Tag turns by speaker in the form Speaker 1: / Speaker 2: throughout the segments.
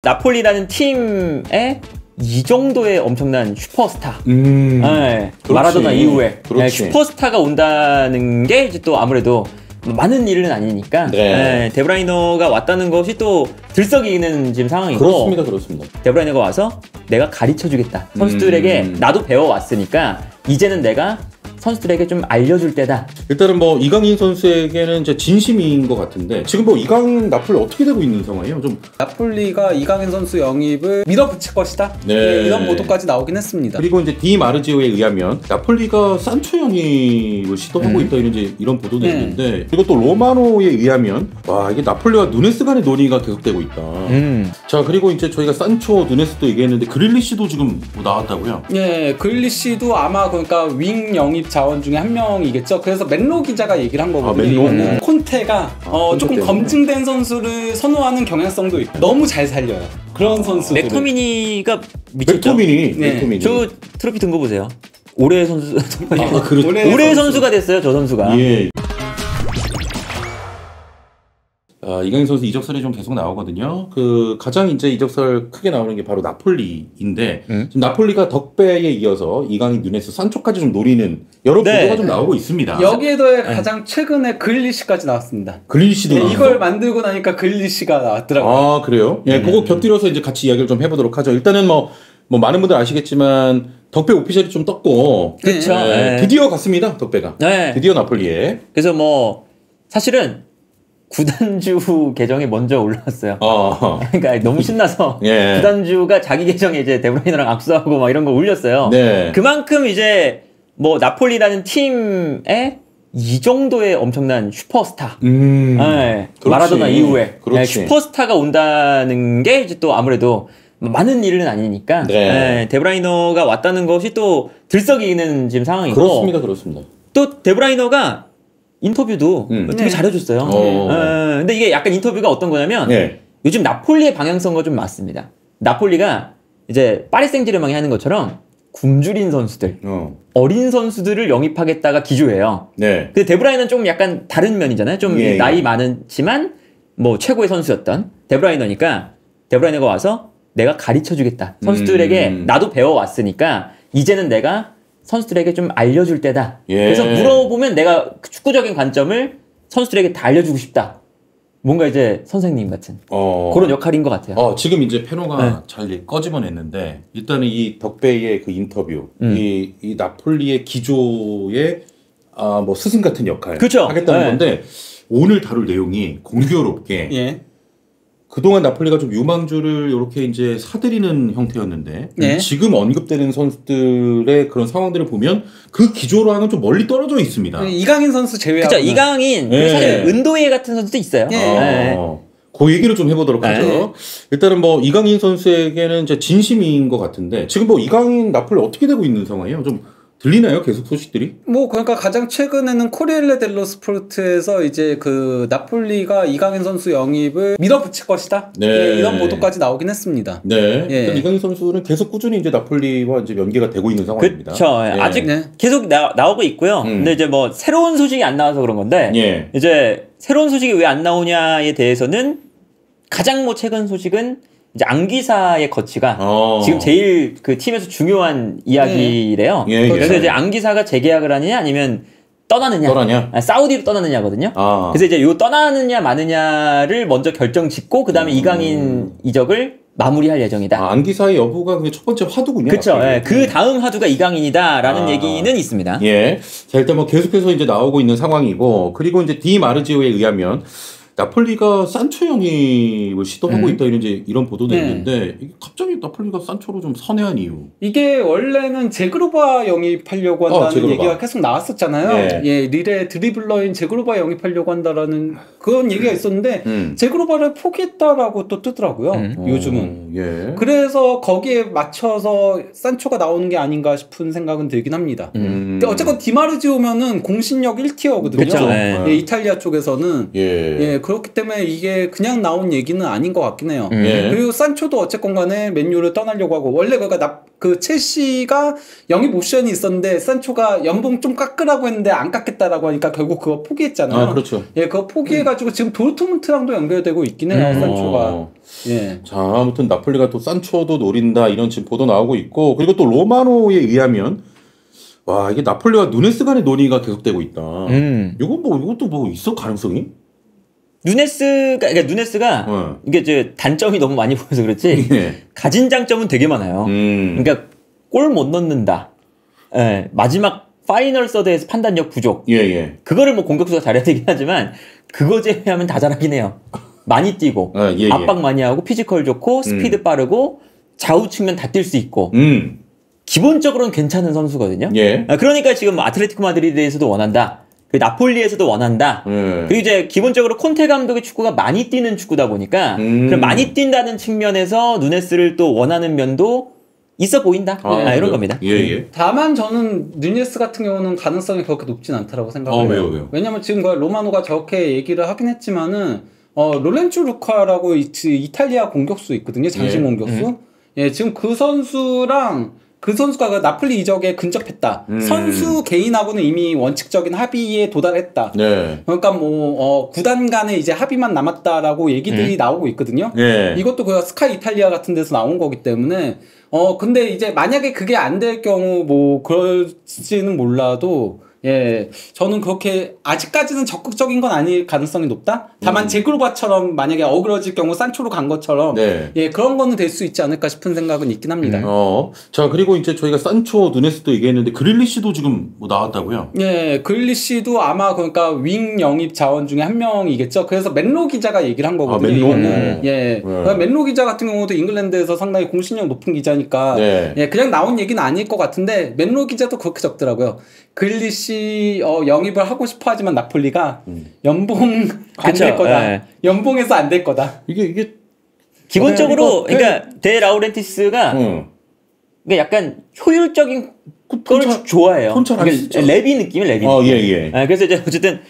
Speaker 1: 나폴리라는 팀에 이 정도의 엄청난 슈퍼스타, 네, 마라도나 이후에 네, 슈퍼스타가 온다는 게 이제 또 아무래도 많은 일은 아니니까 네, 데브라이너가 왔다는 것이 또 들썩이는 지금 상황이고
Speaker 2: 그렇습니다.
Speaker 1: 데브라이너가 와서 내가 가르쳐주겠다. 선수들에게 나도 배워왔으니까 이제는 내가 선수들에게 좀 알려줄 때다.
Speaker 2: 일단은 뭐 이강인 선수에게는 이제 진심인 것 같은데 지금 뭐 이강인 나폴리 어떻게 되고 있는 상황이에요? 좀
Speaker 3: 나폴리가 이강인 선수 영입을 밀어붙일 것이다.
Speaker 2: 네.
Speaker 3: 네, 이런 보도까지 나오긴 했습니다.
Speaker 2: 그리고 이제 디 마르지오에 의하면 나폴리가 산초 영입을 시도하고 있다 이런 보도도 있는데 그리고 또 로마노에 의하면 와 이게 나폴리와 누네스 간의 논의가 계속되고 있다. 자 그리고 이제 저희가 산초 누네스도 얘기했는데 그릴리시도 지금 뭐 나왔다고요?
Speaker 3: 예, 그릴리시도 아마 그러니까 윙 영입 자원 중에 한 명이겠죠. 그래서 맨로 기자가 얘기를 한 거거든요.
Speaker 2: 맨로?
Speaker 3: 콘테가 조금
Speaker 2: 때문에.
Speaker 3: 검증된 선수를 선호하는 경향성도 있고 너무 잘 살려요. 그런 선수.
Speaker 1: 맥토미니가 미쳤죠.
Speaker 2: 맥토미니.
Speaker 1: 저 트로피 든 거 보세요. 올해의 선수.
Speaker 2: 그렇죠.
Speaker 1: 올해의 선수가 됐어요, 저 선수가.
Speaker 2: 예. 이강인 선수 이적설이 좀 계속 나오거든요. 그 가장 이제 이적설 크게 나오는 게 바로 나폴리인데 지금 나폴리가 덕배에 이어서 이강인, 누네스, 산초까지 좀 노리는 여러 보도가 좀 나오고 있습니다.
Speaker 3: 여기에 더해 가장 최근에 그릴리시까지 나왔습니다.
Speaker 2: 그릴리시도
Speaker 3: 네, 이걸 만들고 나니까 그릴리시가 나왔더라고요.
Speaker 2: 아 그래요? 예, 그거 곁들여서 이제 같이 이야기를 좀 해보도록 하죠. 일단은 뭐 많은 분들 아시겠지만 덕배 오피셜이 좀 떴고,
Speaker 1: 그렇죠.
Speaker 2: 드디어 갔습니다. 덕배가.
Speaker 1: 네.
Speaker 2: 드디어 나폴리에.
Speaker 1: 그래서 뭐 사실은 구단주 계정에 먼저 올라왔어요. 그러니까 너무 신나서
Speaker 2: 예.
Speaker 1: 구단주가 자기 계정에 이제 데브라이너랑 악수하고 막 이런 거 올렸어요.
Speaker 2: 네.
Speaker 1: 그만큼 이제 뭐 나폴리라는 팀에 이 정도의 엄청난 슈퍼스타, 네, 마라도나 이후에 네, 슈퍼스타가 온다는 게 이제 또 아무래도 많은 일은 아니니까 네, 데브라이너가 왔다는 것이 또 들썩이는 지금 상황이고
Speaker 2: 그렇습니다.
Speaker 1: 또 데브라이너가 인터뷰도 되게 잘해줬어요. 근데 이게 약간 인터뷰가 어떤 거냐면 요즘 나폴리의 방향성과 좀 맞습니다. 나폴리가 이제 파리 생제르맹이 하는 것처럼 굶주린 선수들, 어린 선수들을 영입하겠다가 기조예요. 근데 데브라이너는 좀 약간 다른 면이잖아요. 좀 나이 많지만 뭐 최고의 선수였던 데브라이너니까 데브라이너가 와서 내가 가르쳐주겠다. 선수들에게 나도 배워왔으니까 이제는 내가 선수들에게 좀 알려줄 때다. 그래서 물어보면 내가 축구적인 관점을 선수들에게 다 알려주고 싶다. 뭔가 이제 선생님 같은 그런 역할인 것 같아요.
Speaker 2: 지금 이제 페노가 잘 꺼집어냈는데 일단은 이 덕배의 그 인터뷰, 이 나폴리의 기조의 뭐 스승 같은 역할 하겠다는 건데 오늘 다룰 내용이 공교롭게 그동안 나폴리가 좀 유망주를 이렇게 이제 사들이는 형태였는데 지금 언급되는 선수들의 그런 상황들을 보면 그 기조랑은 좀 멀리 떨어져 있습니다.
Speaker 3: 이강인 선수 제외하고.
Speaker 1: 그렇죠. 이강인, 사실 은도예 같은 선수도 있어요.
Speaker 2: 그 얘기를 좀 해보도록 하죠. 일단은 뭐 이강인 선수에게는 이제 진심인 것 같은데 지금 뭐 이강인 나폴리 어떻게 되고 있는 상황이에요? 좀 들리나요? 계속 소식들이?
Speaker 3: 뭐 그러니까 가장 최근에는 코리엘레 델로 스포르트에서 이제 그 나폴리가 이강인 선수 영입을 밀어붙일 것이다. 이런 보도까지 나오긴 했습니다.
Speaker 2: 이강인 선수는 계속 꾸준히 이제 나폴리와 이제 연계가 되고 있는 상황입니다.
Speaker 1: 그렇죠. 아직 계속 나오고 있고요. 근데 이제 뭐 새로운 소식이 안 나와서 그런 건데 이제 새로운 소식이 왜 안 나오냐에 대해서는 가장 뭐 최근 소식은 이제 안 기사의 거치가 지금 제일 그 팀에서 중요한 이야기래요. 그래서 이제 안 기사가 재계약을 하느냐 아니면 떠나느냐. 사우디로 떠나느냐거든요. 그래서 이제 요 떠나느냐 마느냐를 먼저 결정 짓고 그 다음에 이강인 이적을 마무리할 예정이다.
Speaker 2: 안 기사의 여부가 첫 번째 화두군요.
Speaker 1: 그렇죠. 그 다음 화두가 이강인이다라는 얘기는 있습니다.
Speaker 2: 자 일단 뭐 계속해서 이제 나오고 있는 상황이고 그리고 이제 디 마르지오에 의하면 나폴리가 산초 영입을 시도하고 있다 이런 보도도 있는데 이게 갑자기 나폴리가 산초로 좀 선회한 이유.
Speaker 3: 이게 원래는 제그로바 영입하려고 한다는 얘기가 계속 나왔었잖아요. 릴의 드리블러인 제그로바 영입하려고 한다라는 그런 얘기가 있었는데 제그로바를 포기했다라고 또 뜨더라고요. 요즘은. 그래서 거기에 맞춰서 산초가 나오는 게 아닌가 싶은 생각은 들긴 합니다. 근데 어쨌건 디마르지오면은 공신력 1티어거든요. 이탈리아 쪽에서는. 그렇기 때문에 이게 그냥 나온 얘기는 아닌 것 같긴 해요. 그리고 산초도 어쨌건 간에 때문에 맨유를 떠나려고 하고 원래 그 첼시가 영입 옵션이 있었는데 산초가 연봉 좀 깎으라고 했는데 안 깎겠다라고 하니까 결국 그거 포기했잖아요.
Speaker 2: 아, 그렇죠.
Speaker 3: 예, 그거 포기해가지고 지금 도르트문트랑도 연결되고 있긴 해요, 산초가. 예.
Speaker 2: 자, 아무튼 나폴리가 또 산초도 노린다 이런 지금 보도 나오고 있고 그리고 또 로마노에 의하면 와 이게 나폴리와 누네스 간의 논의가 계속되고 있다. 이것도 뭐 있어 가능성이?
Speaker 1: 누네스가 이게 이제 단점이 너무 많이 보여서 그렇지 가진 장점은 되게 많아요. 그러니까 골 못 넣는다. 예, 마지막 파이널 서드에서 판단력 부족. 그거를 뭐 공격수가 잘해야 되긴 하지만 그거 제외하면 다 잘하긴 해요. 많이 뛰고 압박 많이 하고 피지컬 좋고 스피드 빠르고 좌우 측면 다 뛸 수 있고 기본적으로는 괜찮은 선수거든요. 그러니까 지금 아틀레티코 마드리드에서도 원한다. 나폴리에서도 원한다. 그리고 이제 기본적으로 콘테 감독의 축구가 많이 뛰는 축구다 보니까 그럼 많이 뛴다는 측면에서 누네스를 또 원하는 면도 있어 보인다. 이런 겁니다.
Speaker 3: 다만 저는 누네스 같은 경우는 가능성이 그렇게 높진 않다라고 생각해요.
Speaker 2: 왜요?
Speaker 3: 왜냐면 지금 로마노가 저렇게 얘기를 하긴 했지만은 로렌조 루카라고 이탈리아 공격수 있거든요. 장신 공격수. 예, 지금 그 선수랑 그 선수가 나폴리 이적에 근접했다. 선수 개인하고는 이미 원칙적인 합의에 도달했다. 그러니까 뭐 구단 간의 이제 합의만 남았다라고 얘기들이 나오고 있거든요. 이것도 그 스카이 이탈리아 같은 데서 나온 거기 때문에 근데 이제 만약에 그게 안 될 경우 뭐 그럴지는 몰라도 저는 그렇게 아직까지는 적극적인 건 아닐 가능성이 높다. 다만 제그로바처럼 만약에 어그러질 경우 산초로 간 것처럼 그런 거는 될 수 있지 않을까 싶은 생각은 있긴 합니다.
Speaker 2: 자 그리고 이제 저희가 산초 누네스도 얘기했는데 그릴리시도 지금 뭐 나왔다고요?
Speaker 3: 그릴리시도 아마 그러니까 윙 영입 자원 중에 한 명이겠죠. 그래서 맨로 기자가 얘기를 한 거거든요. 맨로 기자 같은 경우도 잉글랜드에서 상당히 공신력 높은 기자니까 그냥 나온 얘기는 아닐 것 같은데 맨로 기자도 그렇게 적더라고요. 그릴리시 영입을 하고 싶어 하지만 나폴리가 연봉 안 될 거다. 연봉에서 안 될 거다.
Speaker 2: 이게
Speaker 1: 기본적으로 그러니까 데 라우렌티스가 그러니까 약간 효율적인 걸 좋아해요. 그러니까 레비 느낌이 레비. 그래서 이제 어쨌든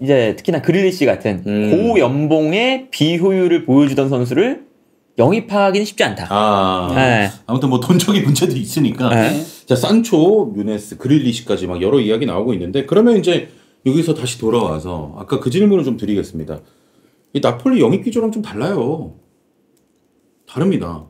Speaker 1: 이제 특히나 그릴리시 같은 고연봉의 비효율을 보여주던 선수를 영입하기는 쉽지 않다.
Speaker 2: 아무튼 뭐 돈적인 문제도 있으니까. 자, 산초, 누네스, 그릴리시까지 막 여러 이야기 나오고 있는데 그러면 이제 여기서 다시 돌아와서 아까 그 질문을 좀 드리겠습니다. 이 나폴리 영입 기조랑 좀 달라요. 다릅니다.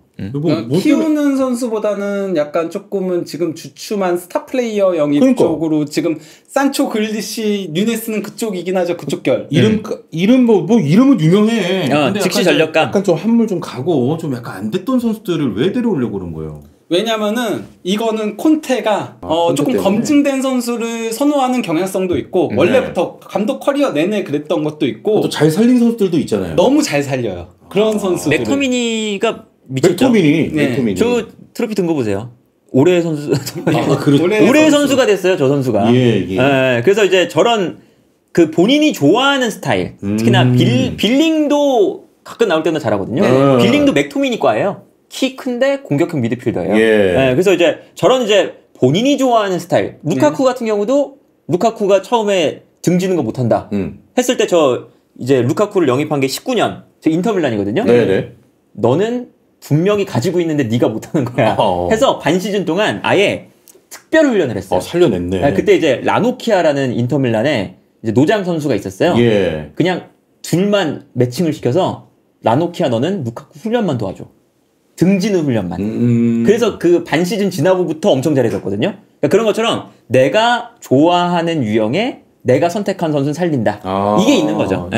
Speaker 3: 키우는 선수보다는 약간 조금은 지금 주춤한 스타 플레이어 영입 쪽으로 지금 산초, 그릴리시, 누네스는 그쪽이긴 하죠. 그쪽 결.
Speaker 2: 이름은 유명해. 근데
Speaker 1: 즉시 전력감.
Speaker 2: 약간 좀 한물 좀 가고 좀 약간 안 됐던 선수들을 왜 데려오려고 그런 거예요?
Speaker 3: 왜냐면은 이거는 콘테가 조금 때문에. 검증된 선수를 선호하는 경향성도 있고 원래부터 감독 커리어 내내 그랬던 것도 있고
Speaker 2: 또 잘 살린 선수들도 있잖아요.
Speaker 3: 너무 잘 살려요. 그런 선수들.
Speaker 1: 맥토미니가 미쳤죠.
Speaker 2: 맥토미니.
Speaker 1: 저 트로피 든 거 보세요. 올해 선수. 올해 선수가 됐어요. 저 선수가. 그래서 이제 저런 그 본인이 좋아하는 스타일. 특히나 빌링도 가끔 나올 때마다 잘하거든요. 빌링도 맥토미니과예요. 키 큰데 공격형 미드필더예요. 그래서 이제 저런 이제 본인이 좋아하는 스타일. 루카쿠 같은 경우도 루카쿠가 처음에 등지는 거 못한다. 했을 때 저 이제 루카쿠를 영입한 게 19년. 저 인터밀란이거든요. 너는 분명히 가지고 있는데 네가 못하는 거야. 해서 반 시즌 동안 아예 특별 훈련을 했어요.
Speaker 2: 살려냈네.
Speaker 1: 그때 이제 라노키아라는 인터밀란에 이제 노장 선수가 있었어요. 그냥 둘만 매칭을 시켜서 라노키아 너는 루카쿠 훈련만 도와줘. 등지는 훈련만. 그래서 그 반 시즌 지나고부터 엄청 잘해졌거든요. 그러니까 그런 것처럼 내가 좋아하는 유형에 내가 선택한 선수는 살린다. 이게 있는 거죠.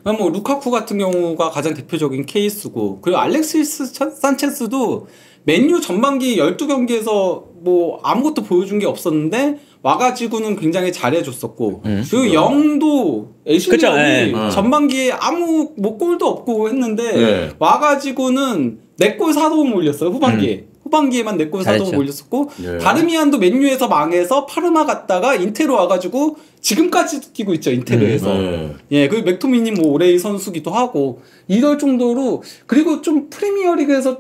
Speaker 3: 뭐 루카쿠 같은 경우가 가장 대표적인 케이스고 그리고 알렉시스 산체스도 맨유 전반기 12경기에서 뭐 아무것도 보여준 게 없었는데 와가지고는 굉장히 잘해줬었고 그리고 영도 애슐리 전반기에 아무 뭐 골도 없고 했는데 와가지고는 4골 4도움 올렸어요. 후반기에만 4골 4도움 올렸었고 다르미안도 맨유에서 망해서 파르마 갔다가 인테로 와가지고 지금까지도 뛰고 있죠. 인테르에서. 그리고 맥토미니 뭐 올해의 선수기도 하고 이럴 정도로 그리고 좀 프리미어리그에서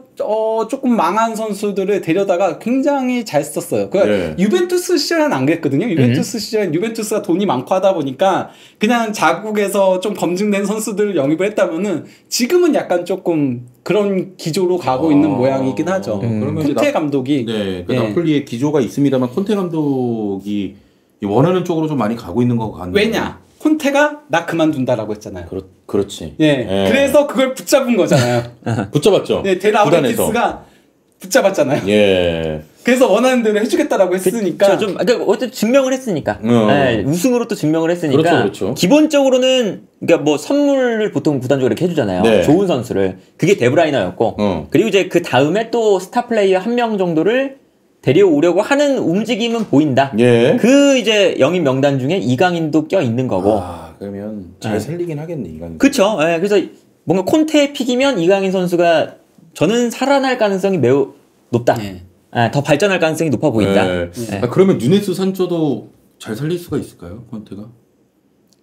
Speaker 3: 조금 망한 선수들을 데려다가 굉장히 잘 썼어요. 그러니까 유벤투스 시절은 안 그랬거든요. 유벤투스 시절은 유벤투스가 돈이 많고 하다 보니까 그냥 자국에서 좀 검증된 선수들을 영입을 했다면은 지금은 약간 조금 그런 기조로 가고 있는 모양이긴 하죠.
Speaker 2: 그러면
Speaker 3: 콘테 감독이
Speaker 2: 네, 그 나폴리의 기조가 있습니다만 콘테 감독이 원하는 쪽으로 좀 많이 가고 있는 것 같네요.
Speaker 3: 왜냐? 콘테가 나 그만둔다라고 했잖아요.
Speaker 2: 그렇지.
Speaker 3: 예. 그래서 그걸 붙잡은 거잖아요.
Speaker 2: 붙잡았죠.
Speaker 3: 네, 데라우레티스가 붙잡았잖아요.
Speaker 2: 예.
Speaker 3: 그래서 원하는 대로 해주겠다라고 했으니까.
Speaker 1: 그러니까 어쨌든 증명을 했으니까. 네, 우승으로 또 증명을 했으니까.
Speaker 2: 그렇죠.
Speaker 1: 기본적으로는 그러니까 뭐 선물을 보통 구단적으로 이렇게 해주잖아요. 네. 좋은 선수를. 그게 데브라이너였고. 그리고 이제 그 다음에 또 스타 플레이어 1명 정도를 데려오려고 하는 움직임은 보인다.
Speaker 2: 예.
Speaker 1: 그 이제 영입 명단 중에 이강인도 껴 있는 거고.
Speaker 2: 그러면 잘 살리긴 하겠네, 이강인.
Speaker 1: 그렇죠. 예, 그래서 뭔가 콘테의 픽이면 이강인 선수가 저는 살아날 가능성이 매우 높다. 더 발전할 가능성이 높아 보인다.
Speaker 2: 그러면 누네스 산초도 잘 살릴 수가 있을까요, 콘테가?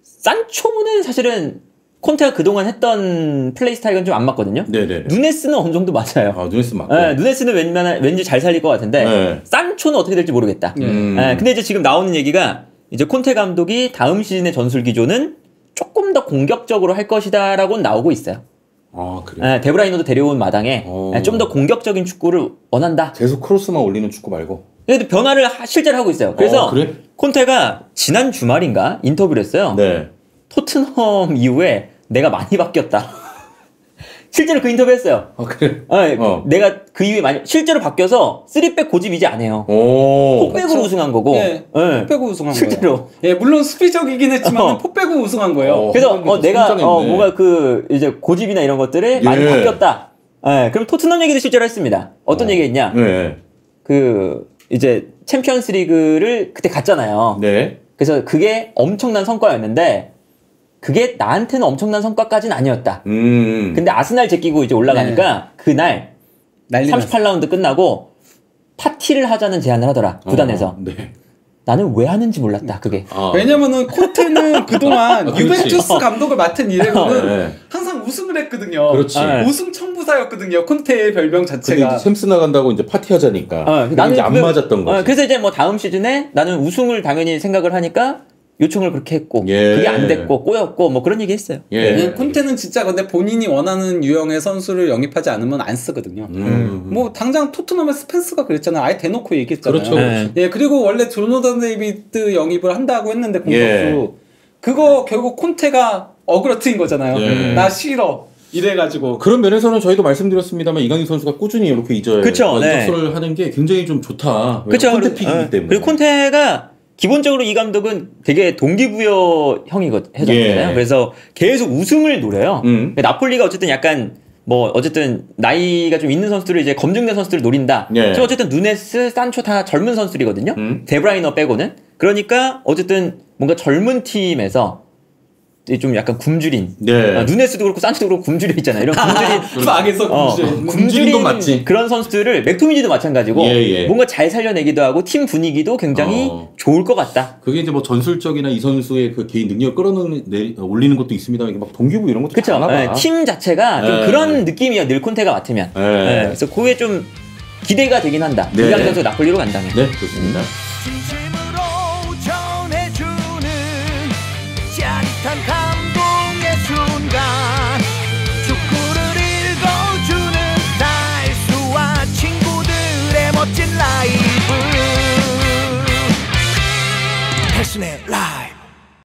Speaker 1: 산초는 사실은 콘테가 그동안 했던 플레이 스타일은 좀 안 맞거든요.
Speaker 2: 네네.
Speaker 1: 누네스는 어느 정도 맞아요.
Speaker 2: 누네스 맞고.
Speaker 1: 누네스는 왠지 잘 살릴 것 같은데 산초는 어떻게 될지 모르겠다. 근데 이제 지금 나오는 얘기가 이제 콘테 감독이 다음 시즌의 전술 기조는 조금 더 공격적으로 할 것이다라고 나오고 있어요.
Speaker 2: 그래요?
Speaker 1: 데브라이너도 데려온 마당에 좀 더 공격적인 축구를 원한다.
Speaker 2: 계속 크로스만 올리는 축구 말고.
Speaker 1: 근데 변화를 실제로 하고 있어요. 그래서
Speaker 2: 그래?
Speaker 1: 콘테가 지난 주말인가 인터뷰를 했어요.
Speaker 2: 네.
Speaker 1: 토트넘 이후에 내가 많이 바뀌었다. 실제로 그 인터뷰 했어요.
Speaker 2: 그래?
Speaker 1: 내가 그 이후에 많이 실제로 바뀌어서 3백 고집 이제 안 해요. 폭백으로 우승한 거고.
Speaker 3: 폭백으로 우승한
Speaker 1: 실제로.
Speaker 3: 거예요. 예, 물론 수비적이긴 했지만 폭백으로 우승한 거예요.
Speaker 1: 그래서 내가 뭔가 그 이제 고집이나 이런 것들에 많이 바뀌었다. 그럼 토트넘 얘기도 실제로 했습니다. 어떤 얘기했냐? 그 이제 챔피언스 리그를 그때 갔잖아요.
Speaker 2: 네.
Speaker 1: 그래서 그게 엄청난 성과였는데 그게 나한테는 엄청난 성과까지는 아니었다. 근데 아스날 제끼고 이제 올라가니까 그날 38라운드 끝나고 파티를 하자는 제안을 하더라. 구단에서.
Speaker 2: 네.
Speaker 1: 나는 왜 하는지 몰랐다. 그게.
Speaker 3: 왜냐면은 콘테는 그동안 유벤투스 감독을 맡은 이래로는 항상 우승을 했거든요.
Speaker 2: 그렇지.
Speaker 3: 우승 청부사였거든요. 콘테의 별명 자체가.
Speaker 2: 근데 샘스 나간다고 이제 파티하자니까. 나는 이제 안 맞았던 거지.
Speaker 1: 그래서 이제 뭐 다음 시즌에 나는 우승을 당연히 생각을 하니까 요청을 그렇게 했고 그게 안 됐고 꼬였고 뭐 그런 얘기 했어요.
Speaker 3: 콘테는 진짜 근데 본인이 원하는 유형의 선수를 영입하지 않으면 안 쓰거든요. 뭐 당장 토트넘의 스펜스가 그랬잖아요. 아예 대놓고 얘기했잖아요.
Speaker 2: 그렇죠.
Speaker 3: 그리고 원래 조너단 데이비드 영입을 한다고 했는데 공격수 그거 결국 콘테가 어그러트인 거잖아요. 나 싫어. 이래가지고
Speaker 2: 그런 면에서는 저희도 말씀드렸습니다만 이강인 선수가 꾸준히 이렇게 이제 접수를 하는 게 굉장히 좀 좋다.
Speaker 1: 그렇죠.
Speaker 2: 콘테 픽이기 때문에.
Speaker 1: 그리고 콘테가 기본적으로 이 감독은 되게 동기부여형이거든요. 그래서 계속 우승을 노려요. 나폴리가 어쨌든 약간 뭐 어쨌든 나이가 좀 있는 선수들을 이제 검증된 선수들을 노린다. 지금 어쨌든 누네스, 산초 다 젊은 선수들이거든요. 데브라이너 빼고는. 그러니까 어쨌든 뭔가 젊은 팀에서 좀 약간 굶주린. 누네스도 그렇고 산초도 그렇고 굶주려 있잖아요. 이런 굶주린
Speaker 3: 막에서
Speaker 1: 굶주린
Speaker 2: 건 맞지.
Speaker 1: 그런 선수들을 맥토미니도 마찬가지고 뭔가 잘 살려내기도 하고 팀 분위기도 굉장히 좋을 것 같다.
Speaker 2: 그게 이제 뭐 전술적이나 이 선수의 그 개인 능력을 올리는 것도 있습니다. 이게 막 동기부 이런 것도
Speaker 1: 그렇죠. 팀 자체가 좀 그런 느낌이야. 늘 콘테가 맡으면. 그래서 그게 좀 기대가 되긴 한다. 이강인 선수 나폴리로 간다면.
Speaker 2: 네, 좋습니다.
Speaker 4: 짜릿한 감